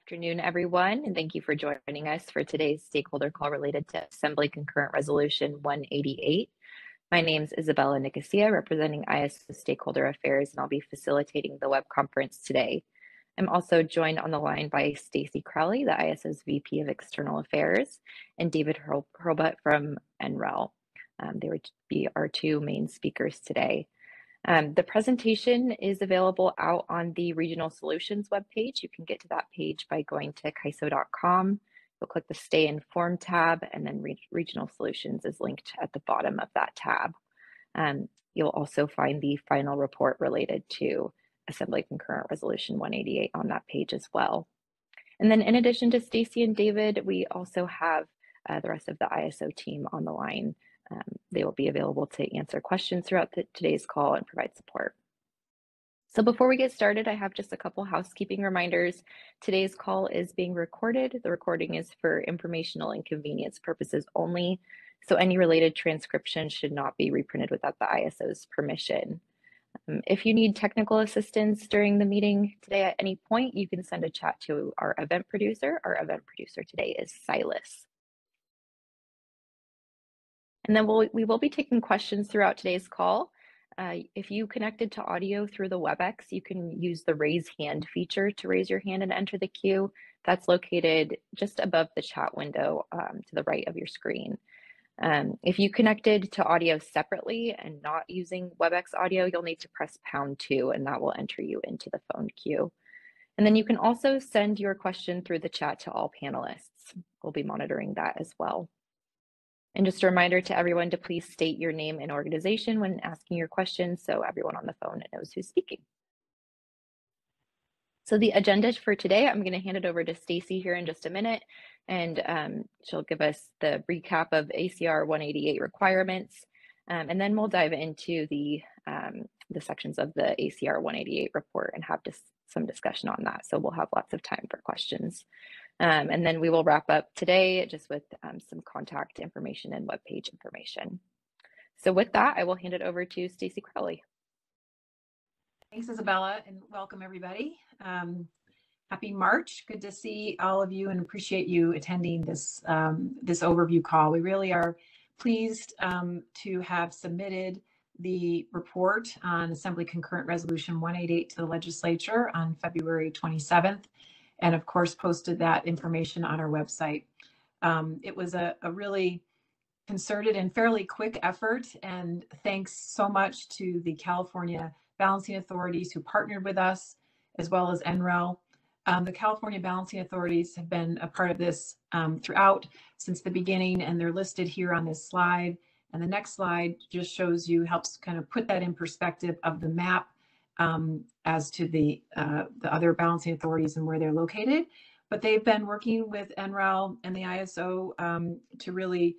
Afternoon, everyone, and thank you for joining us for today's stakeholder call related to Assembly Concurrent Resolution 188. My name is Isabella Nicosia, representing ISO Stakeholder Affairs, and I'll be facilitating the web conference today. I'm also joined on the line by Stacy Crowley, the ISO's VP of External Affairs, and David Hurlbut from NREL. They would be our two main speakers today. The presentation is available out on the Regional Solutions webpage. You can get to that page by going to CAISO.com. You'll click the Stay Informed tab, and then Regional Solutions is linked at the bottom of that tab. You'll also find the final report related to Assembly Concurrent Resolution 188 on that page as well. And then in addition to Stacy and David, we also have the rest of the ISO team on the line. They will be available to answer questions throughout today's call and provide support. So before we get started, I have just a couple housekeeping reminders. Today's call is being recorded. The recording is for informational and convenience purposes only, so any related transcription should not be reprinted without the ISO's permission. If you need technical assistance during the meeting today at any point, you can send a chat to our event producer. Our event producer today is Silas. And then we will be taking questions throughout today's call. If you connected to audio through the WebEx, you can use the raise hand feature to raise your hand and enter the queue. That's located just above the chat window to the right of your screen. If you connected to audio separately and not using WebEx audio, you'll need to press #2 and that will enter you into the phone queue. And then you can also send your question through the chat to all panelists. We'll be monitoring that as well. And just a reminder to everyone to please state your name and organization when asking your questions so everyone on the phone knows who's speaking. So the agenda for today, I'm going to hand it over to Stacy here in just a minute, and she'll give us the recap of ACR 188 requirements, and then we'll dive into the sections of the ACR 188 report and have some discussion on that. So we'll have lots of time for questions. And then we will wrap up today just with some contact information and webpage information. So with that, I will hand it over to Stacy Crowley. Thanks, Isabella, and welcome everybody. Happy March. Good to see all of you and appreciate you attending this overview call. We really are pleased to have submitted the report on Assembly Concurrent Resolution 188 to the legislature on February 27th. And of course, posted that information on our website. It was a really concerted and fairly quick effort, and thanks so much to the California balancing authorities who partnered with us, as well as NREL. The California balancing authorities have been a part of this throughout since the beginning, and they're listed here on this slide. And the next slide just shows you, helps kind of put that in perspective of the map as to the other balancing authorities and where they're located. But they've been working with NREL and the ISO to really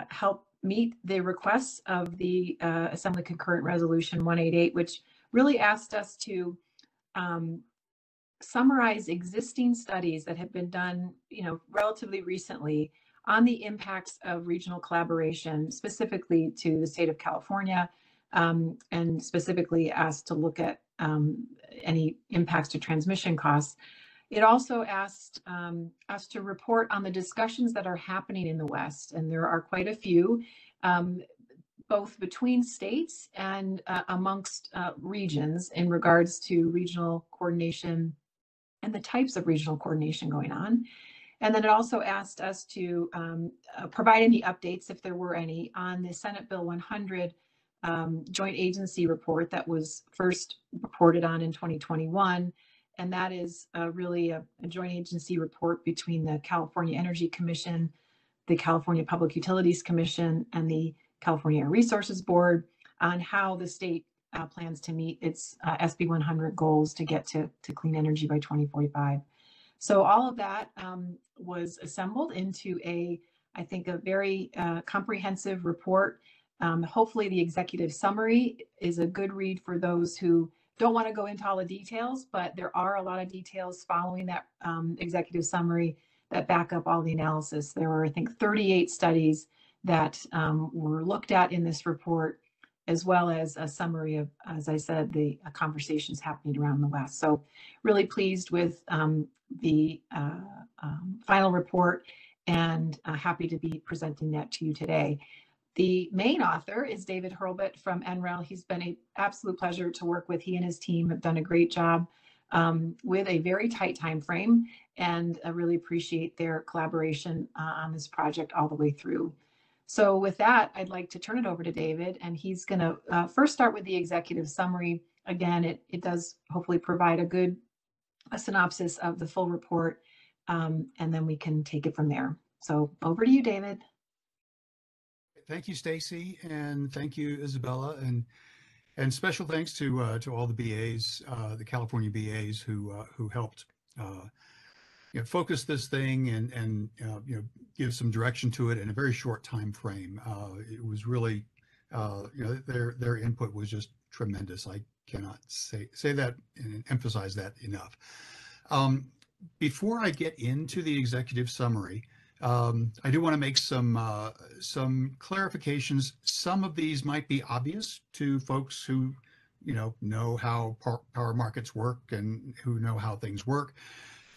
help meet the requests of the Assembly Concurrent Resolution 188, which really asked us to summarize existing studies that have been done, relatively recently on the impacts of regional collaboration, specifically to the state of California, and specifically asked to look at any impacts to transmission costs. It also asked us to report on the discussions that are happening in the West, and there are quite a few, both between states and amongst regions in regards to regional coordination and the types of regional coordination going on. And then it also asked us to provide any updates, if there were any, on the Senate Bill 100 joint agency report that was first reported on in 2021. And that is really a joint agency report between the California Energy Commission, the California Public Utilities Commission, and the California Air Resources Board on how the state plans to meet its SB 100 goals to get to clean energy by 2045. So all of that was assembled into I think, a very comprehensive report. Hopefully the executive summary is a good read for those who don't want to go into all the details, but there are a lot of details following that executive summary that back up all the analysis. There were, I think, 38 studies that were looked at in this report, as well as a summary of, as I said, the conversations happening around the West. So really pleased with the final report, and happy to be presenting that to you today. The main author is David Hurlbut from NREL. He's been an absolute pleasure to work with. He and his team have done a great job with a very tight time frame, and I really appreciate their collaboration on this project all the way through. So with that, I'd like to turn it over to David, and he's going to first start with the executive summary. Again, it does hopefully provide a synopsis of the full report, and then we can take it from there. So over to you, David. Thank you, Stacy, and thank you, Isabella, and special thanks to all the BAs, the California BAs who helped focus this thing and give some direction to it in a very short time frame. It was really their input was just tremendous. I cannot say that and emphasize that enough. Before I get into the executive summary, I do want to make some clarifications. Some of these might be obvious to folks who know how power markets work and who know how things work.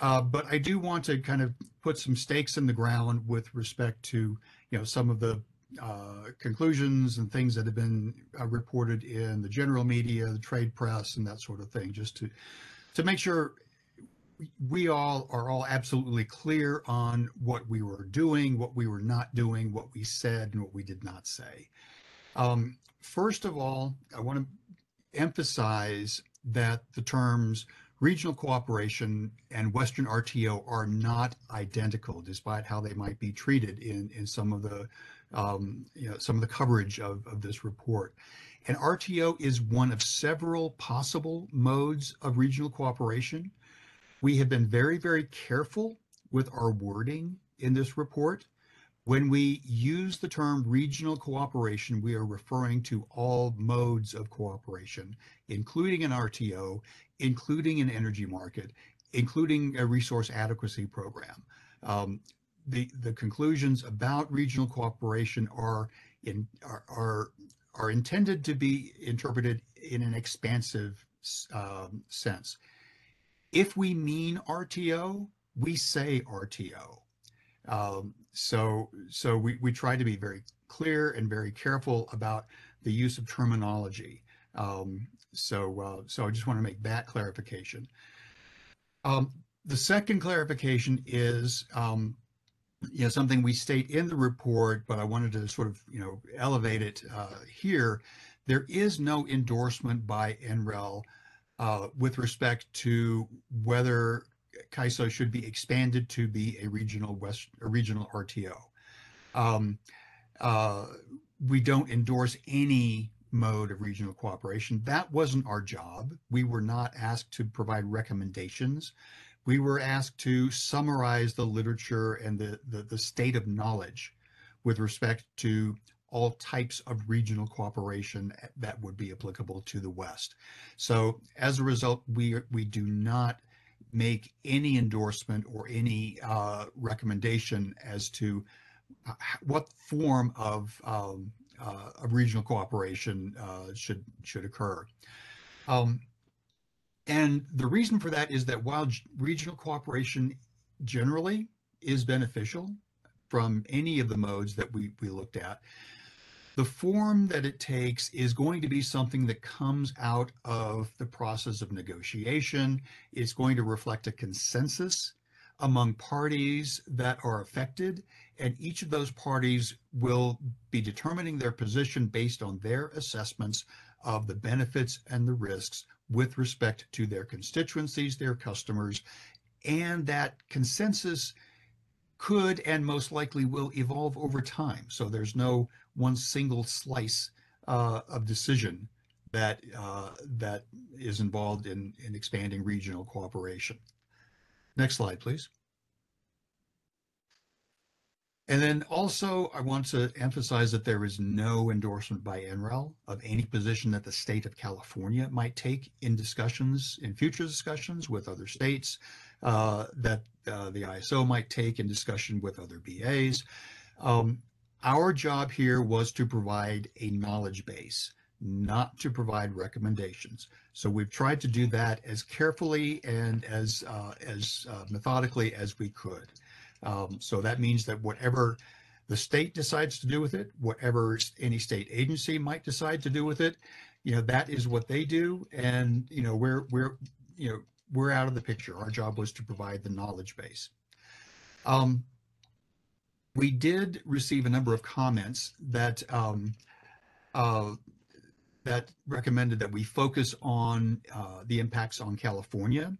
But I do want to kind of put some stakes in the ground with respect to some of the conclusions and things that have been reported in the general media, the trade press, and that sort of thing, just to make sure we are all absolutely clear on what we were doing, what we were not doing, what we said, and what we did not say. First of all, I want to emphasize that the terms regional cooperation and Western RTO are not identical, despite how they might be treated in some of the some of the coverage of this report. And RTO is one of several possible modes of regional cooperation. We have been very, very careful with our wording in this report. When we use the term regional cooperation, we are referring to all modes of cooperation, including an RTO, including an energy market, including a resource adequacy program. The conclusions about regional cooperation are intended to be interpreted in an expansive sense. If we mean RTO, we say RTO. So we try to be very clear and very careful about the use of terminology. So I just want to make that clarification. The second clarification is something we state in the report, but I wanted to sort of elevate it here. There is no endorsement by NREL with respect to whether CAISO should be expanded to be a regional RTO. We don't endorse any mode of regional cooperation. That wasn't our job. We were not asked to provide recommendations. We were asked to summarize the literature and the state of knowledge with respect to all types of regional cooperation that would be applicable to the West. So as a result, we do not make any endorsement or any recommendation as to what form of regional cooperation should occur. And the reason for that is that while regional cooperation generally is beneficial from any of the modes that we looked at, the form that it takes is going to be something that comes out of the process of negotiation. It's going to reflect a consensus among parties that are affected, and each of those parties will be determining their position based on their assessments of the benefits and the risks with respect to their constituencies, their customers, and that consensus could and most likely will evolve over time. So there's no one single slice of decision that is involved in expanding regional cooperation. Next slide, please. And then also, I want to emphasize that there is no endorsement by NREL of any position that the state of California might take in discussions, in future discussions with other states, that the ISO might take in discussion with other BAs. Our job here was to provide a knowledge base not to provide recommendations. So we've tried to do that as carefully and as methodically as we could. So that means that whatever the state decides to do with it, whatever any state agency might decide to do with it, that is what they do. And, we're out of the picture. Our job was to provide the knowledge base. We did receive a number of comments that that recommended that we focus on the impacts on California.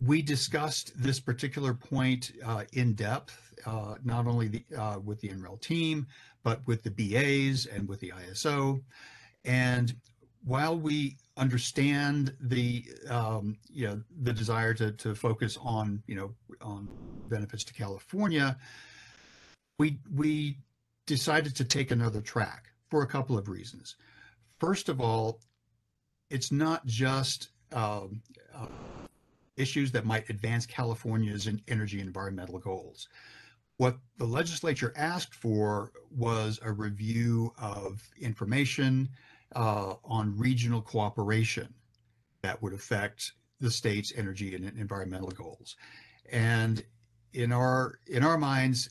We discussed this particular point in depth, not only with the NREL team, but with the BAs and with the ISO. And while we understand the desire to focus on on benefits to California, we decided to take another track for a couple of reasons. First of all, it's not just issues that might advance California's energy and environmental goals. What the legislature asked for was a review of information on regional cooperation that would affect the state's energy and environmental goals. And in our minds,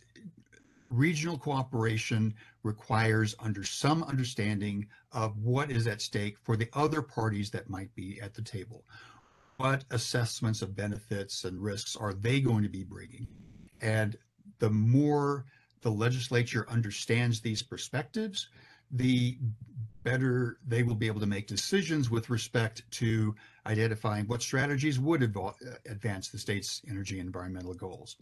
regional cooperation requires some understanding of what is at stake for the other parties that might be at the table. What assessments of benefits and risks are they going to be bringing? And the more the legislature understands these perspectives, the better they will be able to make decisions with respect to identifying what strategies would advance the state's energy and environmental goals.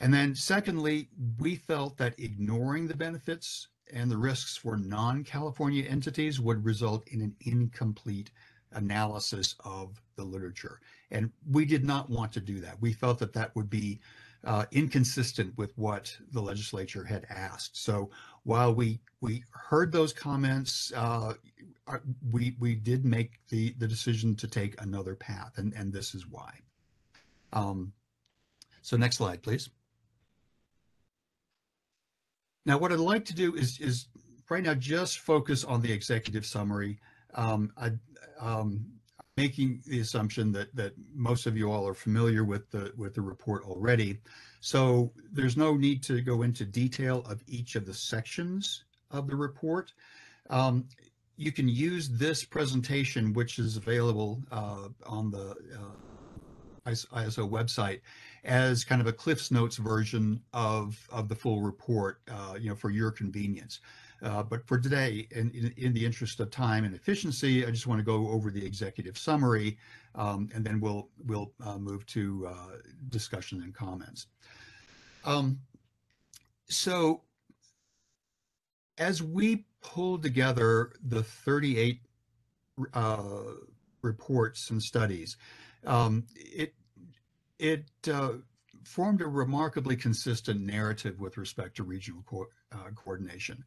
And then secondly, we felt that ignoring the benefits and the risks for non-California entities would result in an incomplete analysis of the literature. And we did not want to do that. We felt that that would be inconsistent with what the legislature had asked. So while we heard those comments, we did make the decision to take another path, and this is why. So next slide, please. Now, what I'd like to do is right now just focus on the executive summary. I'm making the assumption that most of you all are familiar with the report already, so there's no need to go into detail of each of the sections of the report. You can use this presentation, which is available on the ISO website, as kind of a Cliff's Notes version of the full report, for your convenience. But for today, in the interest of time and efficiency, I just want to go over the executive summary, and then we'll move to discussion and comments. So as we pulled together the 38 reports and studies, it formed a remarkably consistent narrative with respect to regional coordination.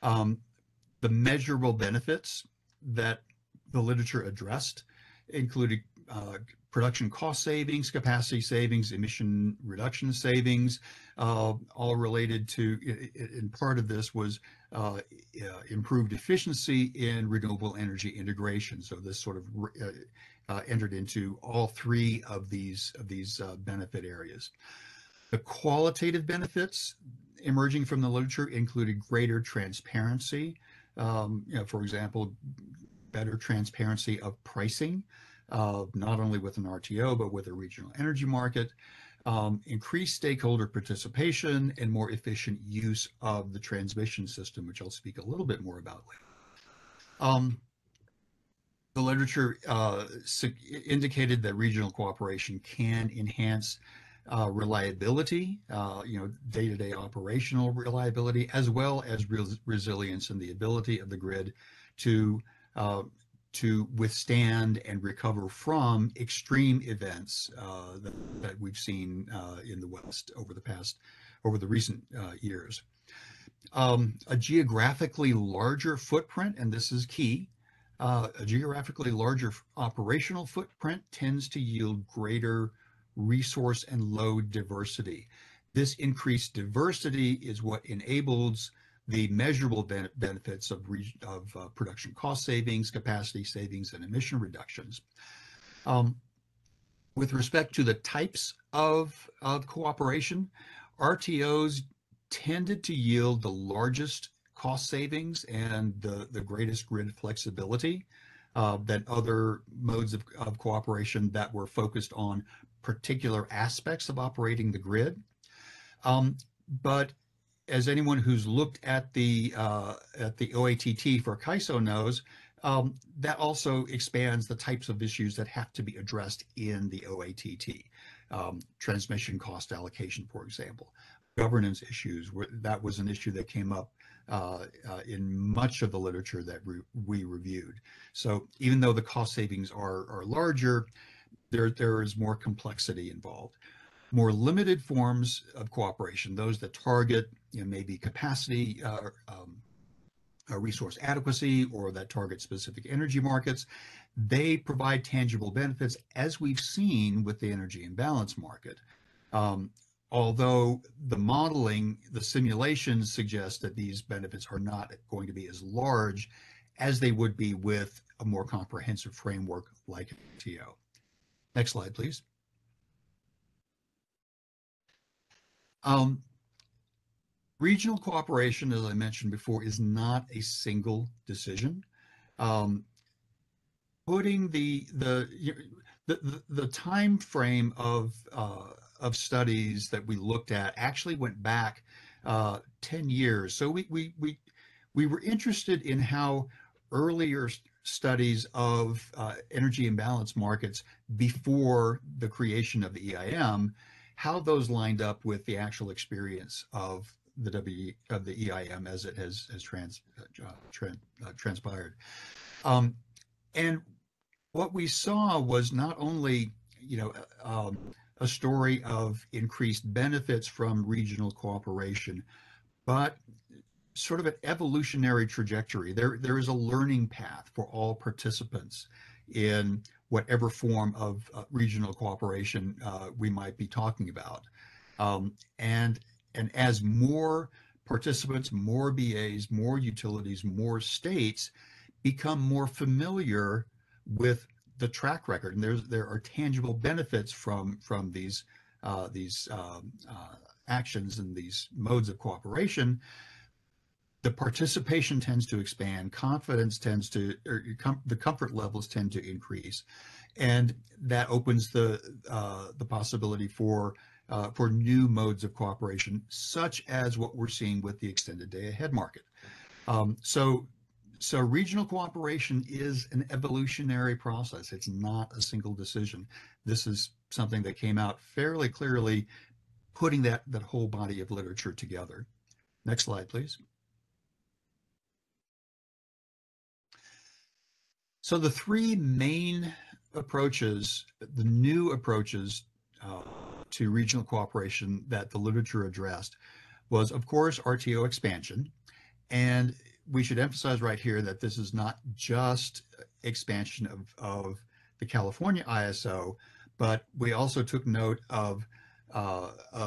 The measurable benefits that the literature addressed included production cost savings, capacity savings, emission reduction savings, all related to, and part of this was improved efficiency in renewable energy integration. So this sort of entered into all three of these benefit areas. The qualitative benefits emerging from the literature included greater transparency, for example, better transparency of pricing, not only with an RTO, but with a regional energy market, increased stakeholder participation, and more efficient use of the transmission system, which I'll speak a little bit more about later. The literature indicated that regional cooperation can enhance reliability, day-to-day operational reliability, as well as resilience and the ability of the grid to withstand and recover from extreme events that we've seen in the West over the recent years. A geographically larger footprint, and this is key, a geographically larger operational footprint tends to yield greater resource and load diversity. This increased diversity is what enables the measurable benefits of production cost savings, capacity savings, and emission reductions. With respect to the types of cooperation, RTOs tended to yield the largest cost savings and the greatest grid flexibility than other modes of cooperation that were focused on particular aspects of operating the grid. But as anyone who's looked at the OATT for CAISO knows, that also expands the types of issues that have to be addressed in the OATT. Transmission cost allocation, for example, governance issues, that was an issue that came up in much of the literature that we reviewed. So even though the cost savings are larger, there is more complexity involved. More limited forms of cooperation, those that target maybe capacity, resource adequacy, or that target specific energy markets, they provide tangible benefits, as we've seen with the energy imbalance market. Although the modeling, the simulations suggest that these benefits are not going to be as large as they would be with a more comprehensive framework like TO. Next slide, please. Regional cooperation, as I mentioned before, is not a single decision. Putting the time frame of studies that we looked at actually went back 10 years. So we were interested in how earlier studies of energy imbalance markets before the creation of the EIM, how those lined up with the actual experience of the EIM as it has transpired. And what we saw was not only a story of increased benefits from regional cooperation, but sort of an evolutionary trajectory. There is a learning path for all participants in whatever form of regional cooperation we might be talking about. And as more participants, more BAs, more utilities, more states become more familiar with the track record, and there are tangible benefits from these actions and these modes of cooperation, the participation tends to expand, confidence tends to, the comfort levels tend to increase, and that opens the possibility for new modes of cooperation, such as what we're seeing with the extended day ahead market. So regional cooperation is an evolutionary process. It's not a single decision. This is something that came out fairly clearly, putting that whole body of literature together. Next slide, please. So the three main approaches, the new approaches to regional cooperation that the literature addressed was, of course, RTO expansion. And we should emphasize right here that this is not just expansion of the California ISO, but we also took note of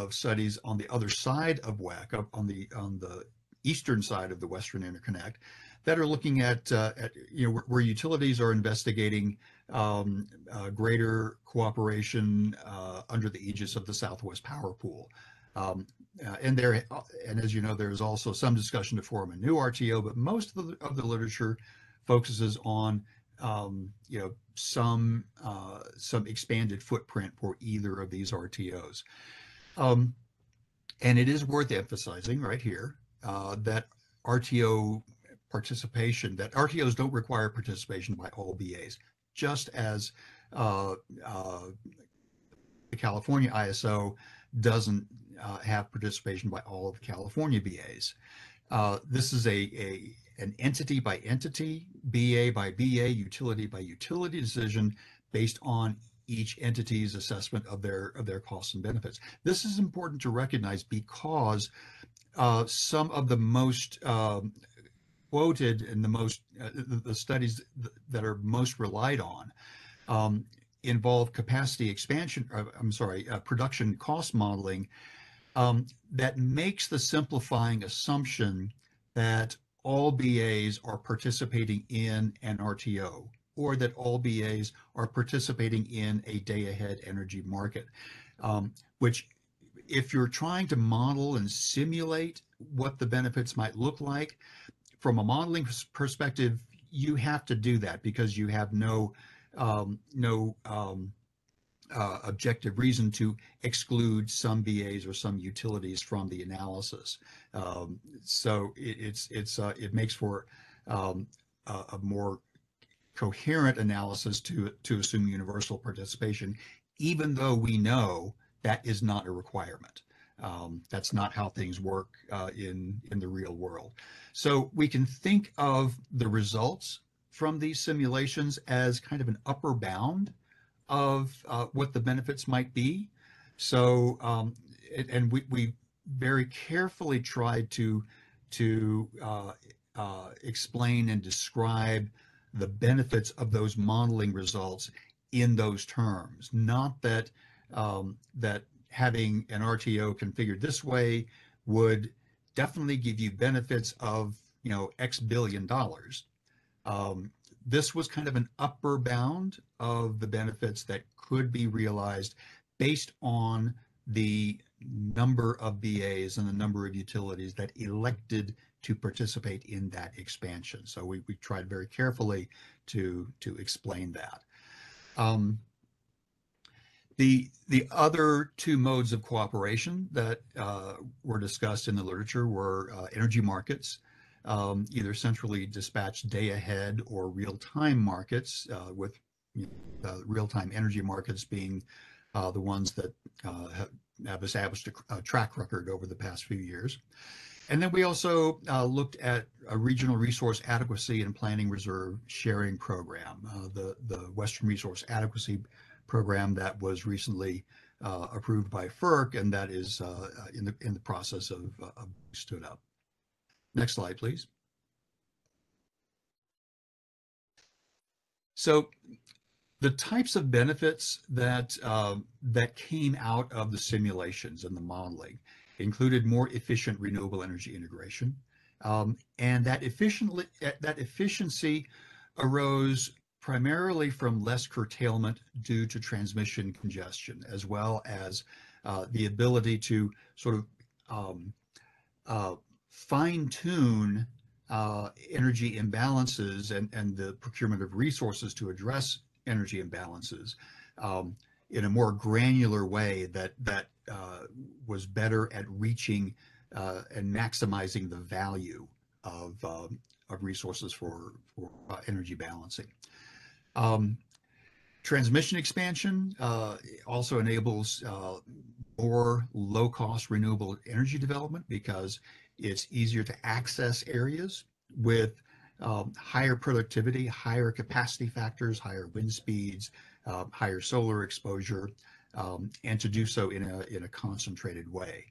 studies on the other side of WEC, on the eastern side of the Western Interconnect, that are looking at where utilities are investigating greater cooperation under the aegis of the Southwest Power Pool. And as you know, there is also some discussion to form a new RTO, but most of the literature focuses on some expanded footprint for either of these RTOs. And it is worth emphasizing right here that RTO participation, that RTOs don't require participation by all BAs, just as the California ISO doesn't have participation by all of the California BAs. This is an entity by entity, BA by BA, utility by utility decision based on each entity's assessment of their costs and benefits. This is important to recognize because some of the most quoted and the studies that are most relied on involve capacity expansion, production cost modeling that makes the simplifying assumption that all BAs are participating in an RTO, or that all BAs are participating in a day-ahead energy market, which, if you're trying to model and simulate what the benefits might look like, from a modeling perspective, you have to do that because you have no objective reason to exclude some BAs or some utilities from the analysis. So it makes for a more coherent analysis to assume universal participation, even though we know that is not a requirement. That's not how things work in the real world. So we can think of the results from these simulations as kind of an upper bound of what the benefits might be. So, and we very carefully tried to explain and describe the benefits of those modeling results in those terms. Not that that having an RTO configured this way would definitely give you benefits of, X billion dollars. This was kind of an upper bound of the benefits that could be realized based on the number of BAs and the number of utilities that elected to participate in that expansion. So we tried very carefully to explain that. The other two modes of cooperation that were discussed in the literature were energy markets, either centrally dispatched day ahead or real-time markets, with real-time energy markets being the ones that have established a track record over the past few years. And then we also looked at a regional resource adequacy and planning reserve sharing program, the Western Resource Adequacy Program that was recently approved by FERC, and that is in the process of stood up. Next slide, please. So the types of benefits that that came out of the simulations and the modeling included more efficient renewable energy integration, and that efficiency arose primarily from less curtailment due to transmission congestion, as well as the ability to sort of fine-tune energy imbalances and the procurement of resources to address energy imbalances in a more granular way that was better at reaching and maximizing the value of resources for energy balancing. Transmission expansion also enables more low-cost renewable energy development because it's easier to access areas with higher productivity, higher capacity factors, higher wind speeds, higher solar exposure, and to do so in a concentrated way.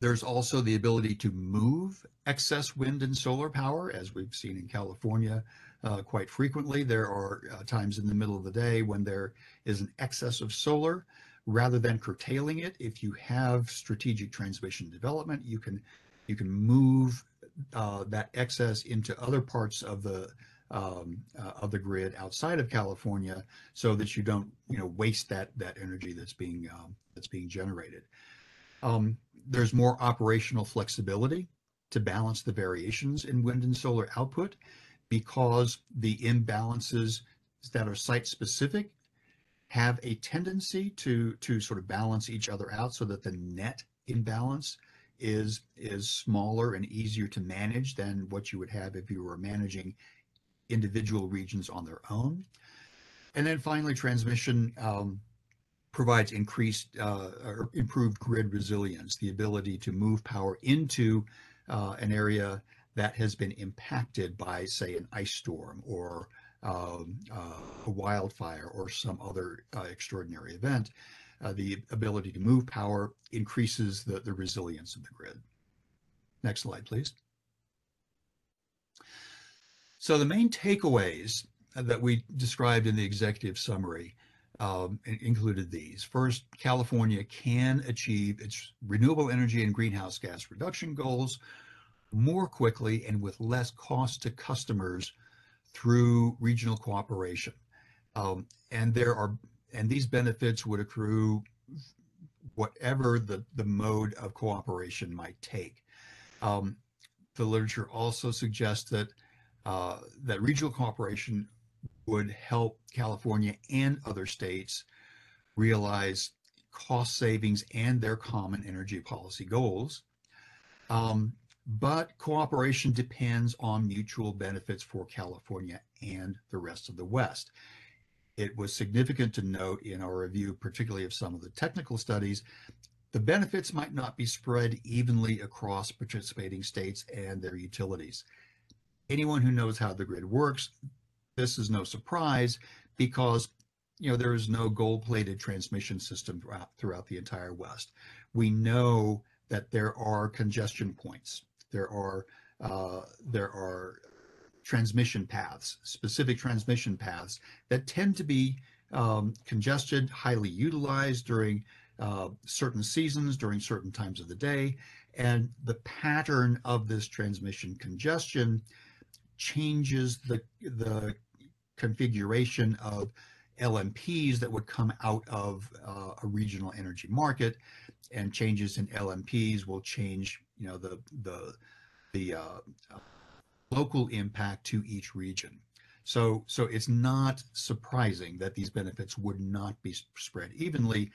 There's also the ability to move excess wind and solar power, as we've seen in California quite frequently. There are times in the middle of the day when there is an excess of solar. Rather than curtailing it, if you have strategic transmission development, you can move that excess into other parts of the grid outside of California, so that you don't waste that energy that's being generated. There's more operational flexibility to balance the variations in wind and solar output, because the imbalances that are site specific have a tendency to sort of balance each other out, so that the net imbalance is smaller and easier to manage than what you would have if you were managing individual regions on their own. And then finally, transmission provides increased or improved grid resilience, the ability to move power into an area that has been impacted by, say, an ice storm or a wildfire or some other extraordinary event. The ability to move power increases the resilience of the grid. Next slide, please. So the main takeaways that we described in the executive summary included these. First, California can achieve its renewable energy and greenhouse gas reduction goals more quickly and with less cost to customers through regional cooperation. And these benefits would accrue whatever the mode of cooperation might take. The literature also suggests that regional cooperation would help California and other states realize cost savings and their common energy policy goals. But cooperation depends on mutual benefits for California and the rest of the West. It was significant to note in our review, particularly of some of the technical studies, the benefits might not be spread evenly across participating states and their utilities. Anyone who knows how the grid works, this is no surprise because there is no gold-plated transmission system throughout the entire West. We know that there are congestion points. There are transmission paths, specific transmission paths that tend to be congested, highly utilized during certain seasons, during certain times of the day. And the pattern of this transmission congestion changes the configuration of LMPs that would come out of a regional energy market, and changes in LMPs will change, the local impact to each region. So it's not surprising that these benefits would not be spread evenly.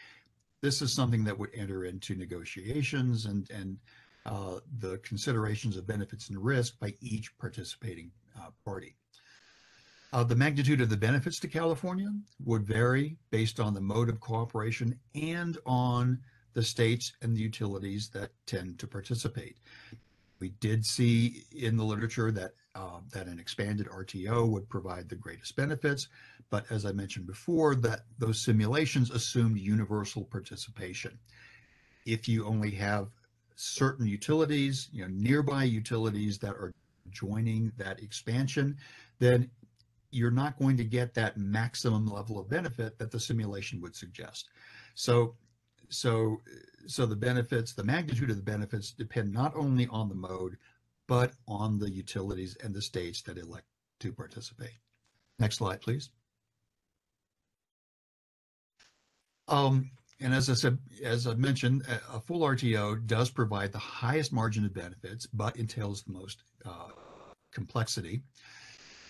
This is something that would enter into negotiations and the considerations of benefits and risk by each participating party. The magnitude of the benefits to California would vary based on the mode of cooperation and on the states and the utilities that tend to participate. We did see in the literature that an expanded RTO would provide the greatest benefits, but as I mentioned before, that those simulations assumed universal participation. If you only have certain utilities, nearby utilities that are joining that expansion, then you're not going to get that maximum level of benefit that the simulation would suggest. So the benefits, the magnitude of the benefits depend not only on the mode, but on the utilities and the states that elect to participate. Next slide, please. And as I mentioned, a full RTO does provide the highest margin of benefits, but entails the most complexity.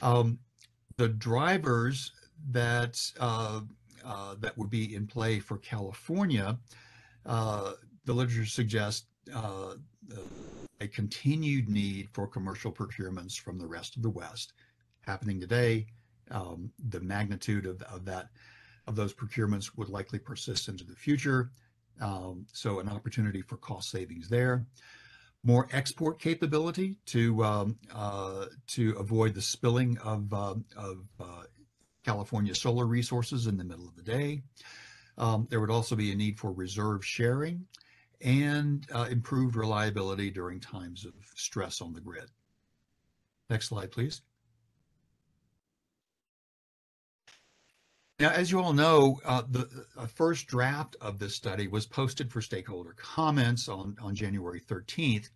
The drivers that would be in play for California, the literature suggests a continued need for commercial procurements from the rest of the West happening today. The magnitude of those procurements would likely persist into the future. So an opportunity for cost savings there. More export capability to avoid the spilling of California solar resources in the middle of the day. There would also be a need for reserve sharing and improved reliability during times of stress on the grid. Next slide, please. Now, as you all know, the first draft of this study was posted for stakeholder comments on January 13th.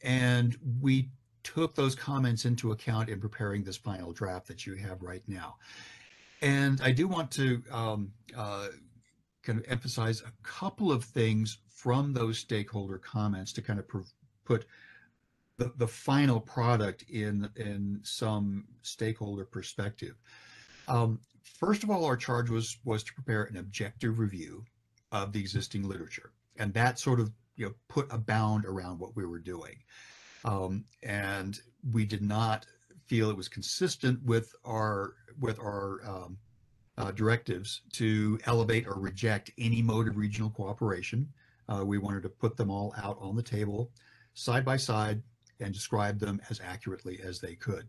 And we took those comments into account in preparing this final draft that you have right now. And I do want to kind of emphasize a couple of things from those stakeholder comments to kind of put the final product in some stakeholder perspective. First of all, our charge was to prepare an objective review of the existing literature, and that sort of put a bound around what we were doing. And we did not feel it was consistent with our directives to elevate or reject any mode of regional cooperation. We wanted to put them all out on the table, side by side, and describe them as accurately as they could.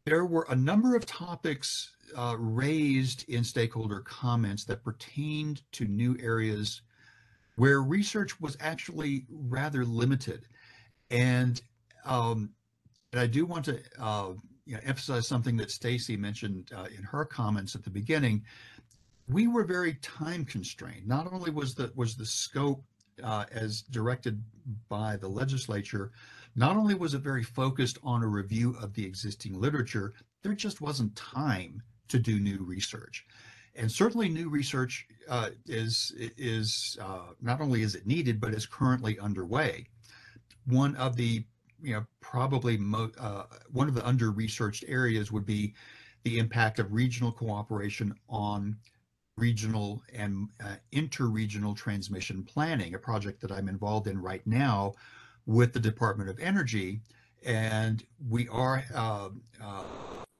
There were a number of topics raised in stakeholder comments that pertained to new areas where research was actually rather limited. And I do want to emphasize something that Stacy mentioned in her comments at the beginning. We were very time constrained. Not only was the scope as directed by the legislature, not only was it very focused on a review of the existing literature, there just wasn't time to do new research. And certainly new research is not only is it needed, but is currently underway. One of the probably one of the under-researched areas would be the impact of regional cooperation on regional and interregional transmission planning, a project that I'm involved in right now with the Department of Energy. And we are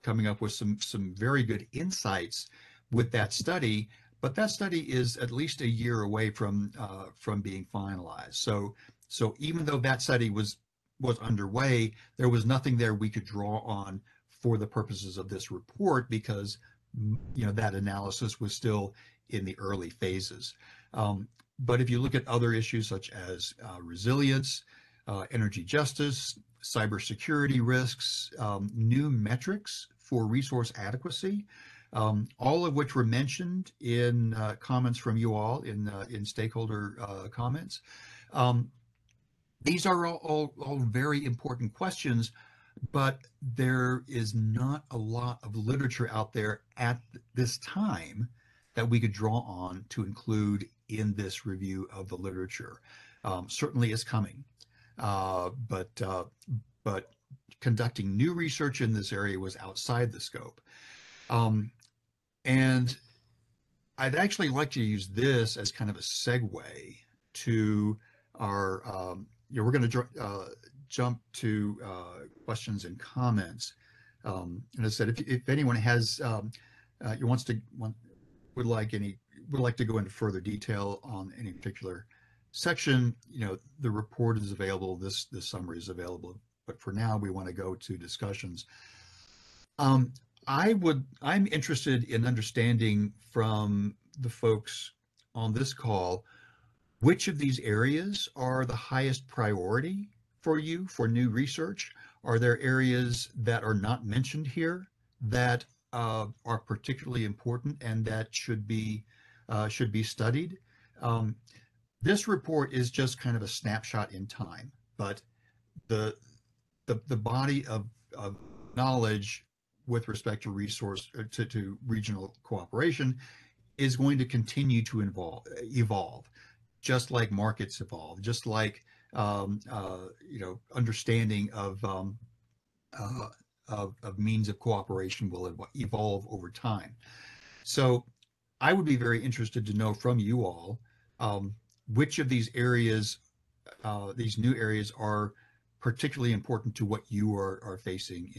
coming up with some very good insights with that study, but that study is at least a year away from being finalized. So even though that study was underway, there was nothing there we could draw on for the purposes of this report because that analysis was still in the early phases. But if you look at other issues such as resilience, energy justice, cybersecurity risks, new metrics for resource adequacy, all of which were mentioned in comments from you all in stakeholder comments. These are all very important questions, but there is not a lot of literature out there at this time that we could draw on to include in this review of the literature. Certainly is coming, but conducting new research in this area was outside the scope. And I'd actually like to use this as kind of a segue to our, we're going to jump to questions and comments. And as I said, if anyone has would like to go into further detail on any particular section, the report is available. This summary is available. But for now, we want to go to discussions. I'm interested in understanding from the folks on this call, which of these areas are the highest priority for you for new research? Are there areas that are not mentioned here that are particularly important and that should be studied? This report is just kind of a snapshot in time, but the body of knowledge with respect to to regional cooperation is going to continue to evolve, just like markets evolve, just like understanding of means of cooperation will evolve over time. So I would be very interested to know from you all which of these areas, these new areas, are particularly important to what you are facing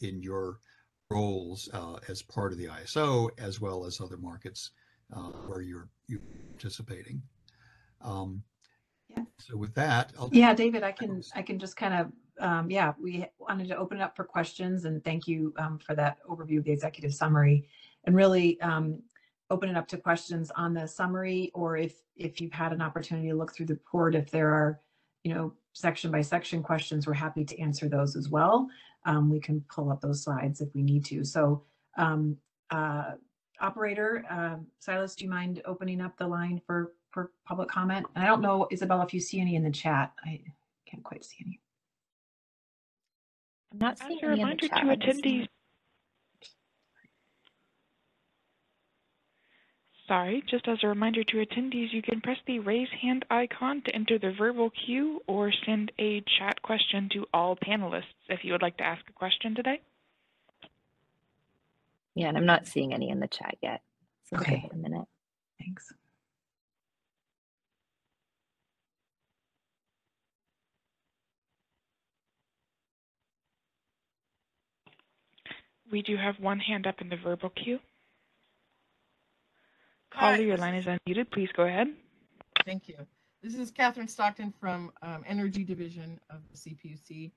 in your roles as part of the ISO, as well as other markets where you're participating. Yeah. So with that, David, I can just kind of, we wanted to open it up for questions, and thank you for that overview of the executive summary, and really open it up to questions on the summary, or if you've had an opportunity to look through the report, if there are, section by section questions, we're happy to answer those as well. We can pull up those slides if we need to. So operator, Silas, do you mind opening up the line for public comment? And I don't know, Isabella, if you see any in the chat. I can't quite see any. I'm not seeing As a any in the reminder chat. to attendees, just as a reminder to attendees, you can press the raise hand icon to enter the verbal queue or send a chat question to all panelists if you would like to ask a question today. Yeah, and I'm not seeing any in the chat yet. So Okay. give it a minute. Thanks. We do have one hand up in the verbal queue. Hi. Caller, your line is unmuted. Please go ahead. Thank you. This is Catherine Stockton from Energy Division of the CPUC.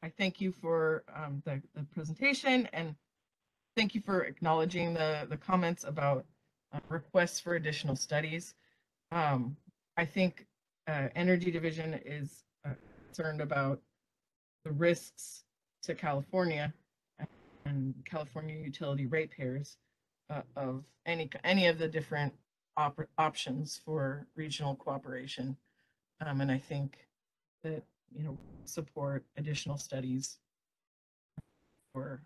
I thank you for the presentation, and thank you for acknowledging the comments about requests for additional studies. I think Energy Division is concerned about the risks to California and California utility ratepayers of any of the different options for regional cooperation. And I think that, support additional studies for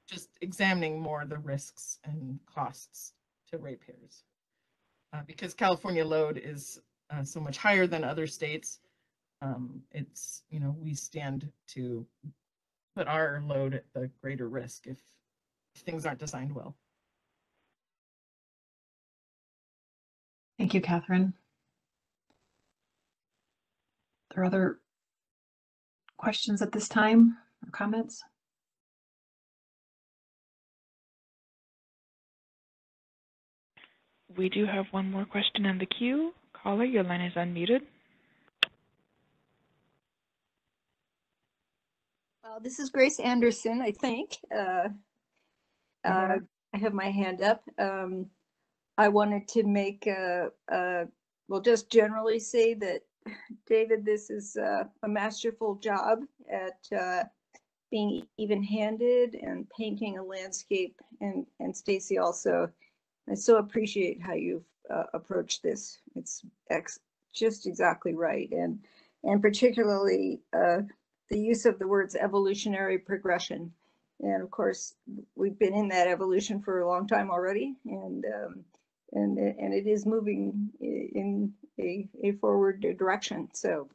just examining more the risks and costs to ratepayers. Because California load is so much higher than other states, it's, we stand to put our load at the greater risk if things aren't designed well. Thank you, Catherine. Are there other questions at this time or comments? We do have one more question in the queue. Caller, your line is unmuted. This is Grace Anderson, I think. I have my hand up. I wanted to make, well, just generally say that, David, this is a masterful job at being even-handed and painting a landscape. And Stacy also, I so appreciate how you've approached this. It's just exactly right. And particularly the use of the words evolutionary progression. And of course, we've been in that evolution for a long time already, and it is moving in a forward direction. So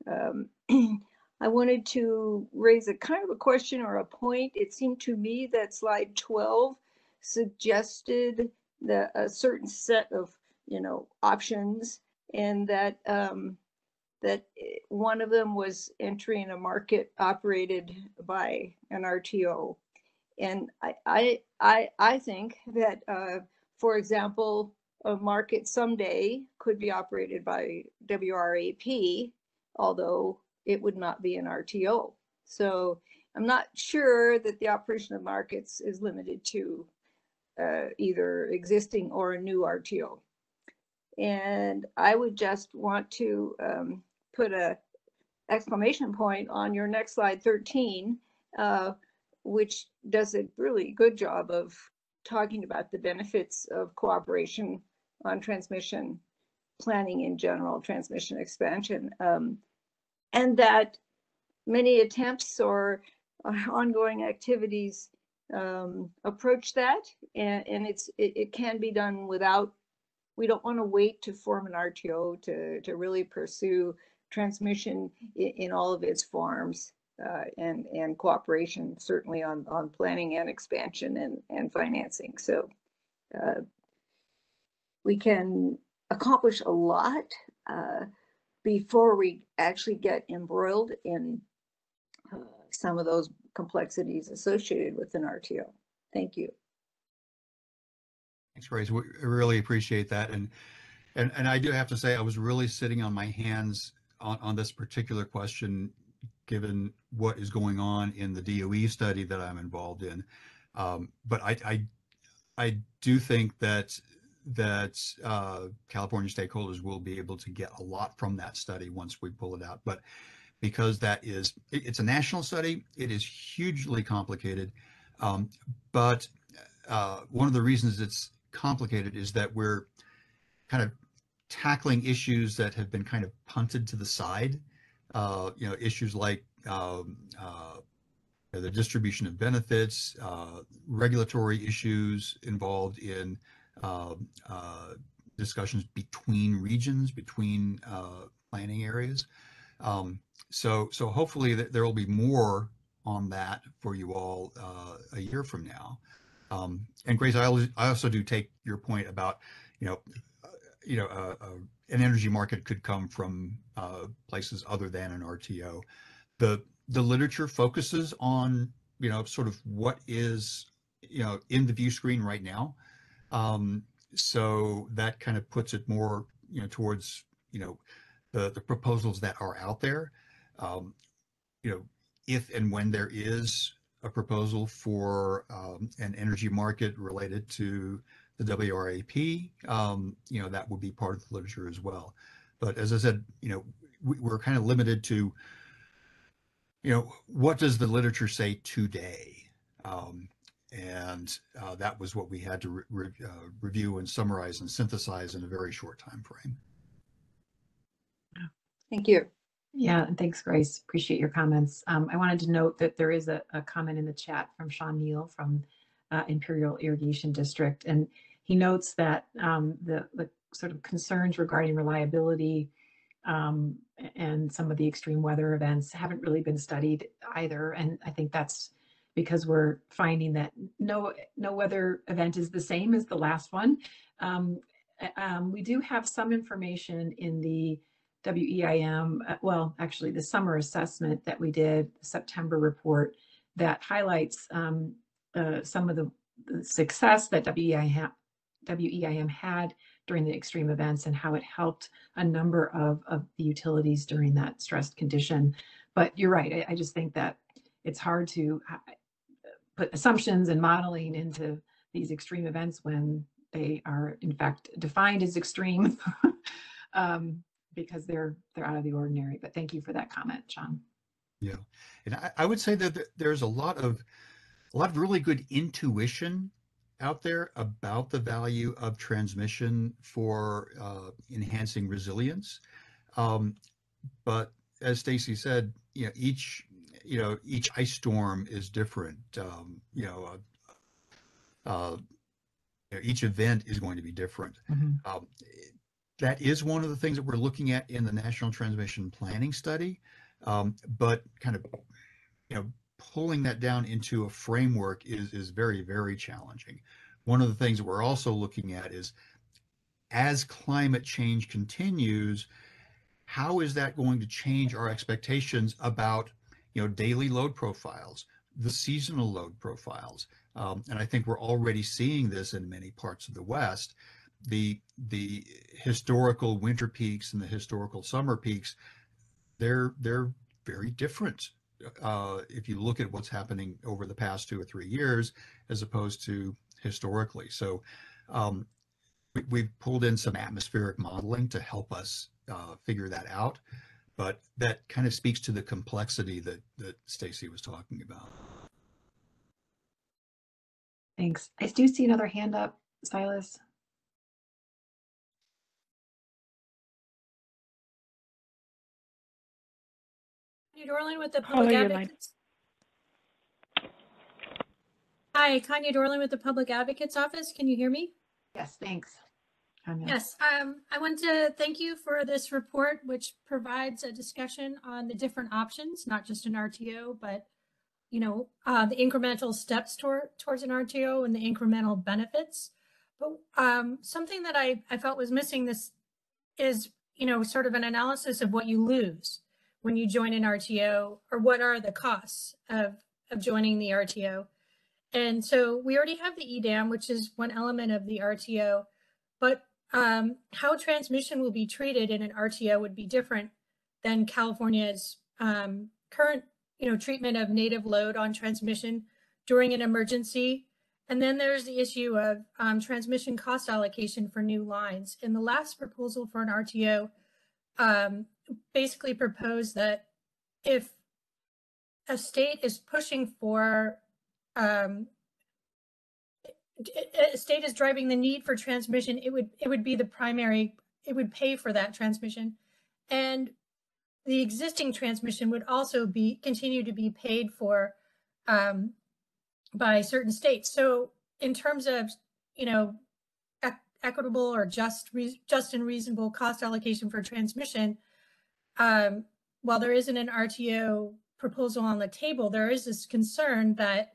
I wanted to raise a kind of a question or a point. It seemed to me that slide 12 suggested a certain set of options, and that one of them was entering a market operated by an RTO. And I think that, for example, a market someday could be operated by WRAP, although it would not be an RTO. So I'm not sure that the operation of markets is limited to either existing or a new RTO. And I would just want to put a exclamation point on your next slide 13, which does a really good job of talking about the benefits of cooperation on transmission planning in general, transmission expansion, and that many attempts or ongoing activities approach that, and it can be done without. We don't want to wait to form an RTO to really pursue transmission in all of its forms, and cooperation certainly on planning and expansion and financing. So we can accomplish a lot before we actually get embroiled in some of those complexities associated with an RTO. Thank you. Thanks, Grace. We really appreciate that. And I do have to say, I was really sitting on my hands on this particular question, given what is going on in the DOE study that I'm involved in. But I do think that California stakeholders will be able to get a lot from that study once we pull it out. But because it's a national study, it is hugely complicated. But one of the reasons it's complicated is that we're kind of tackling issues that have been kind of punted to the side. Issues like the distribution of benefits, regulatory issues involved in discussions between regions, between planning areas. So hopefully there will be more on that for you all a year from now. And Grace, I also do take your point about, an energy market could come from places other than an RTO. The literature focuses on, sort of what is, in the view screen right now. So that kind of puts it more, towards, the proposals that are out there. If and when there is a proposal for an energy market related to the WRAP, that would be part of the literature as well. But as I said, we're kind of limited to, what does the literature say today? And that was what we had to review and summarize and synthesize in a very short time frame. Thank you. Yeah, and thanks, Grace. Appreciate your comments. I wanted to note that there is a comment in the chat from Sean Neal from Imperial Irrigation District, and he notes that the sort of concerns regarding reliability and some of the extreme weather events haven't really been studied either. And I think that's because we're finding that no weather event is the same as the last one. We do have some information in the WEIM, well, actually the summer assessment that we did, the September report, that highlights some of the success that WEIM had during the extreme events and how it helped a number of the utilities during that stressed condition. But you're right, I just think that it's hard to put assumptions and modeling into these extreme events when they are in fact defined as extreme. Because they're out of the ordinary. But thank you for that comment, Sean. Yeah, and I would say that there's a lot of really good intuition out there about the value of transmission for enhancing resilience. But as Stacy said, each ice storm is different. Each event is going to be different. Mm-hmm. That is one of the things that we're looking at in the National Transmission Planning Study, but kind of, pulling that down into a framework is very, very challenging. One of the things that we're also looking at is, as climate change continues, how is that going to change our expectations about, daily load profiles, the seasonal load profiles? And I think we're already seeing this in many parts of the West. The historical winter peaks and the historical summer peaks, they're very different if you look at what's happening over the past 2 or 3 years as opposed to historically. So we've pulled in some atmospheric modeling to help us figure that out, but that kind of speaks to the complexity that Stacy was talking about. Thanks. I do see another hand up, Silas. Connie Dorland with the Public Advocates. Hi, Connie Dorland with the Public Advocates Office. Can you hear me? Yes, thanks. Kanya. Yes, I want to thank you for this report, which provides a discussion on the different options, not just an RTO, but the incremental steps towards an RTO and the incremental benefits. But something that I felt was missing this is, sort of an analysis of what you lose when you join an RTO, or what are the costs of joining the RTO. And so we already have the EDAM, which is one element of the RTO, but how transmission will be treated in an RTO would be different than California's current treatment of native load on transmission during an emergency. And then there's the issue of transmission cost allocation for new lines. In the last proposal for an RTO, basically proposed that if a state is pushing for, a state is driving the need for transmission, it would be the primary, it would pay for that transmission. And the existing transmission would also continue to be paid for by certain states. So in terms of, equitable or just and reasonable cost allocation for transmission, while there isn't an RTO proposal on the table, there is this concern that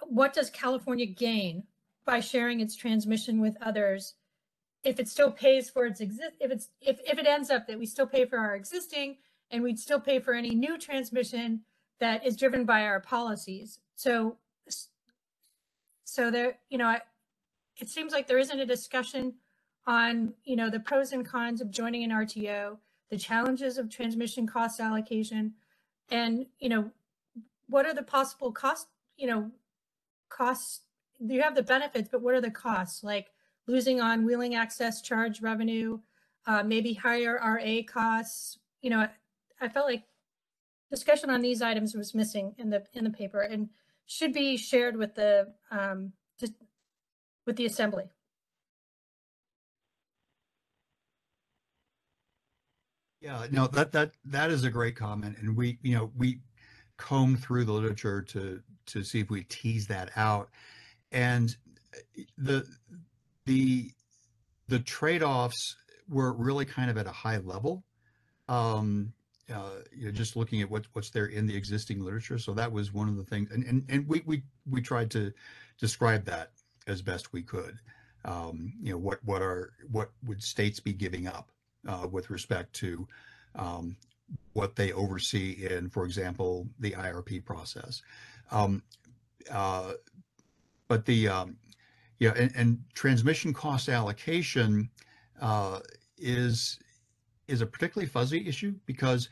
what does California gain by sharing its transmission with others if it still pays for its if it ends up that we still pay for our existing and we'd still pay for any new transmission that is driven by our policies. So there, it seems like there isn't a discussion on, the pros and cons of joining an RTO, the challenges of transmission cost allocation, and, what are the possible costs, costs, you have the benefits, but what are the costs? Like losing on wheeling access charge revenue, maybe higher RA costs. I felt like discussion on these items was missing in the paper. And should be shared with the assembly. Yeah, no, that is a great comment, and we combed through the literature to see if we tease that out, and the the the trade-offs were really kind of at a high level. Just looking at what's there in the existing literature. So that was one of the things, and we tried to describe that as best we could. What would states be giving up with respect to what they oversee in, for example, the IRP process. Um, uh, but the and transmission cost allocation uh, is a particularly fuzzy issue because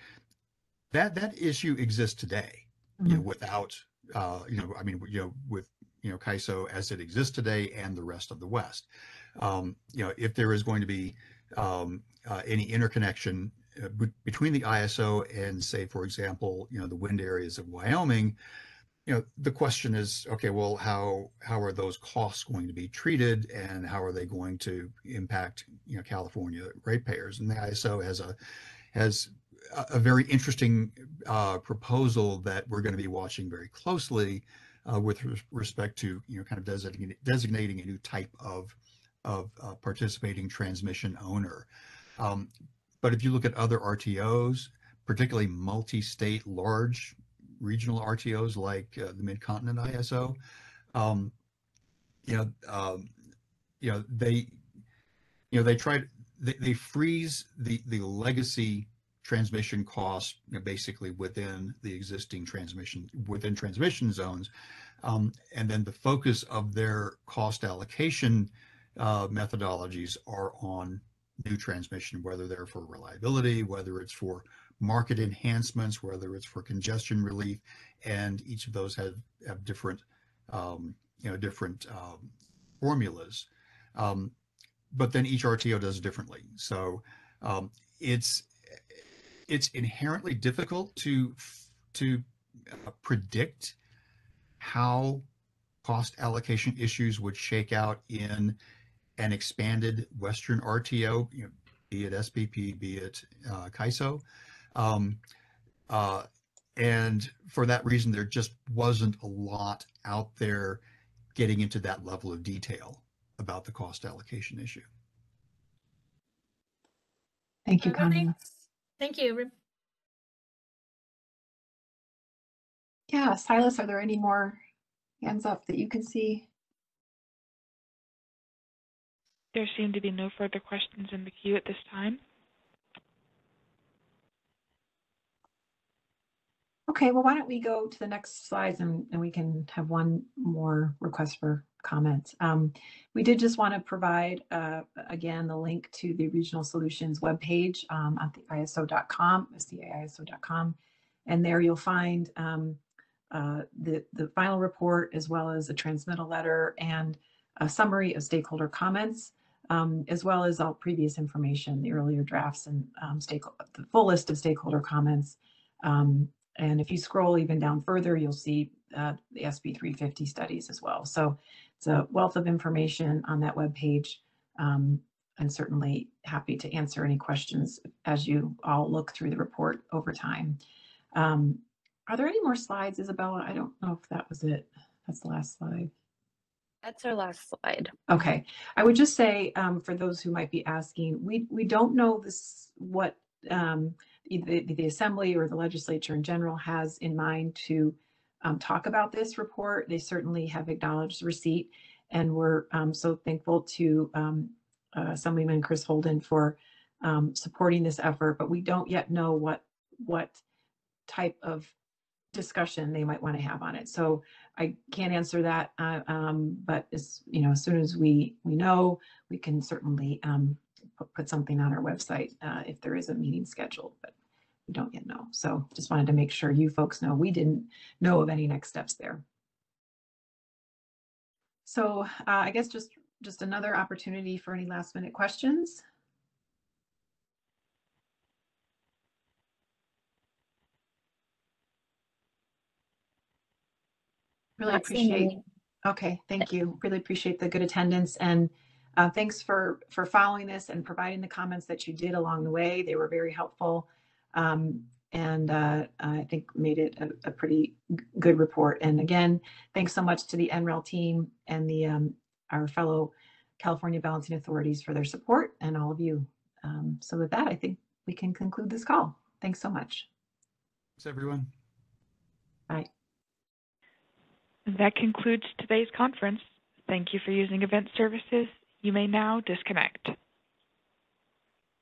that issue exists today, without with CAISO as it exists today and the rest of the West. If there is going to be any interconnection between the ISO and, say, for example, the wind areas of Wyoming, the question is, okay, well, how are those costs going to be treated, and how are they going to impact California ratepayers? And the ISO has a very interesting proposal that we're going to be watching very closely with respect to kind of designating a new type of participating transmission owner. But if you look at other RTOs, particularly multi-state large regional RTOs like the Mid-Continent ISO, they freeze the legacy transmission costs basically within the existing transmission zones, and then the focus of their cost allocation methodologies are on new transmission, whether they're for reliability, whether it's for market enhancements, whether it's for congestion relief, and each of those have different formulas. But then each RTO does it differently. So it's inherently difficult to predict how cost allocation issues would shake out in an expanded Western RTO, be it SPP, be it CAISO. And for that reason, there just wasn't a lot out there getting into that level of detail about the cost allocation issue. Thank you, Connie. Thank you. Yeah, Silas, are there any more hands up that you can see? There seem to be no further questions in the queue at this time. Okay, well, why don't we go to the next slides and we can have one more request for comments. We did just want to provide, again, the link to the Regional Solutions webpage at the ISO.com, SDAISO.com. And there you'll find the final report, as well as a transmittal letter and a summary of stakeholder comments, as well as all previous information, the earlier drafts and the full list of stakeholder comments. And if you scroll even down further, you'll see the SB 350 studies as well. So it's a wealth of information on that webpage, and certainly happy to answer any questions as you all look through the report over time. Are there any more slides, Isabella? I don't know if that was it. That's the last slide. That's our last slide. Okay. I would just say, for those who might be asking, we don't know what the Assembly or the legislature in general has in mind to talk about this report. They certainly have acknowledged receipt, and we're so thankful to Assemblyman Chris Holden for supporting this effort, but we don't yet know what type of discussion they might want to have on it. So I can't answer that, but as soon as we know, we can certainly put something on our website if there is a meeting scheduled, but we don't yet know. So just wanted to make sure you folks know we didn't know of any next steps there. So I guess just another opportunity for any last minute questions. Really Not seeing appreciate. any. Okay, thank you. Really appreciate the good attendance, and thanks for following this and providing the comments that you did along the way. They were very helpful, and I think made it a pretty good report. And again, thanks so much to the NREL team and the our fellow California balancing authorities for their support, and all of you. So with that, I think we can conclude this call. Thanks so much. Thanks, everyone. Bye. That concludes today's conference. Thank you for using Event Services. You may now disconnect.